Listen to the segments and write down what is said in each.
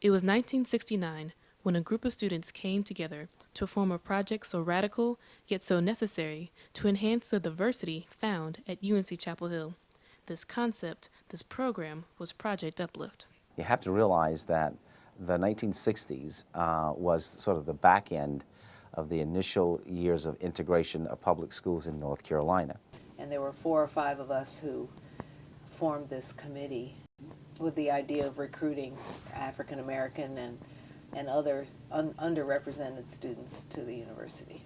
It was 1969 when a group of students came together to form a project so radical yet so necessary to enhance the diversity found at UNC-Chapel Hill. This concept, this program, was Project Uplift. You have to realize that the 1960s was sort of the back end of the initial years of integration of public schools in North Carolina. And there were 4 or 5 of us who formed this committee with the idea of recruiting African American and other underrepresented students to the university.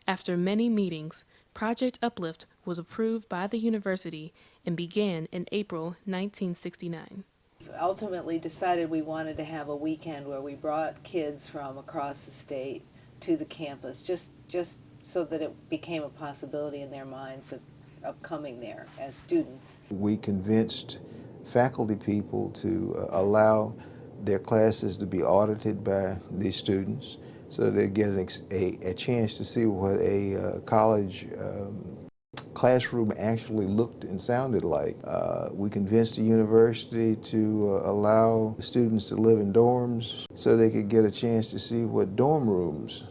After many meetings, Project Uplift was approved by the university and began in April 1969. Ultimately decided we wanted to have a weekend where we brought kids from across the state to the campus, just so that it became a possibility in their minds of coming there as students. We convinced faculty people to allow their classes to be audited by these students so they get a chance to see what a college classroom actually looked and sounded like. We convinced the university to allow the students to live in dorms so they could get a chance to see what dorm rooms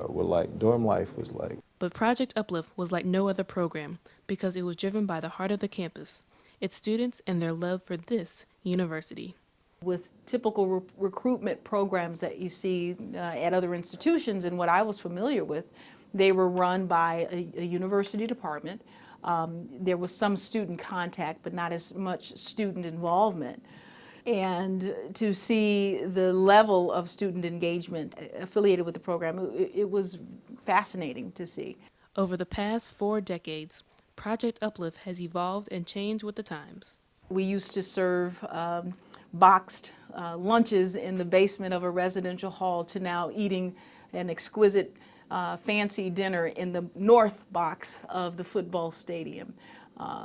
were like, dorm life was like. But Project Uplift was like no other program because it was driven by the heart of the campus, its students and their love for this university. With typical recruitment programs that you see at other institutions and what I was familiar with, they were run by a university department. There was some student contact, but not as much student involvement. And to see the level of student engagement affiliated with the program, it was fascinating to see. Over the past 4 decades, Project Uplift has evolved and changed with the times. We used to serve boxed lunches in the basement of a residential hall to now eating an exquisite fancy dinner in the north box of the football stadium,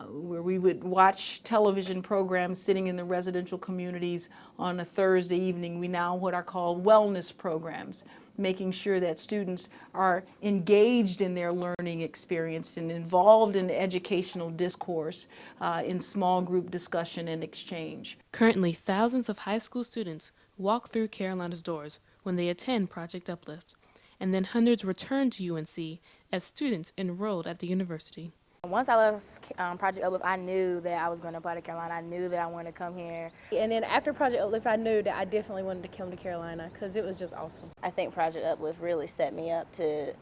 where we would watch television programs sitting in the residential communities on a Thursday evening. We now what are called wellness programs, making sure that students are engaged in their learning experience and involved in educational discourse, in small group discussion and exchange. Currently, thousands of high school students walk through Carolina's doors when they attend Project Uplift, and then hundreds return to UNC as students enrolled at the university. Once I left Project Uplift, I knew that I was going to apply to Carolina. I knew that I wanted to come here. And then after Project Uplift, I knew that I definitely wanted to come to Carolina because it was just awesome. I think Project Uplift really set me up to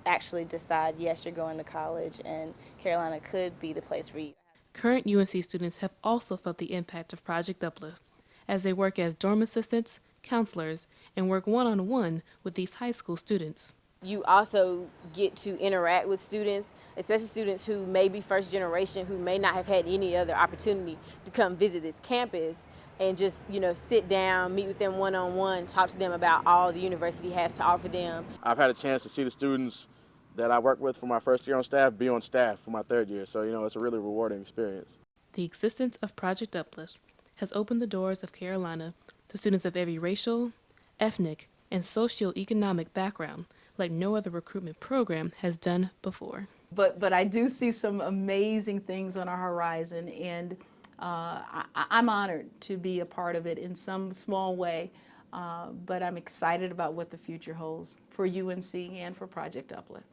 actually decide, yes, you're going to college and Carolina could be the place for you. Current UNC students have also felt the impact of Project Uplift as they work as dorm assistants, counselors, and work one-on-one with these high school students. You also get to interact with students, especially students who may be first generation, who may not have had any other opportunity to come visit this campus and just, sit down, meet with them one-on-one, talk to them about all the university has to offer them. I've had a chance to see the students that I work with for my first year on staff be on staff for my 3rd year, so it's a really rewarding experience. The existence of Project Uplift has opened the doors of Carolina to students of every racial, ethnic, and socioeconomic background like no other recruitment program has done before. But I do see some amazing things on our horizon, and I'm honored to be a part of it in some small way, but I'm excited about what the future holds for UNC and for Project Uplift.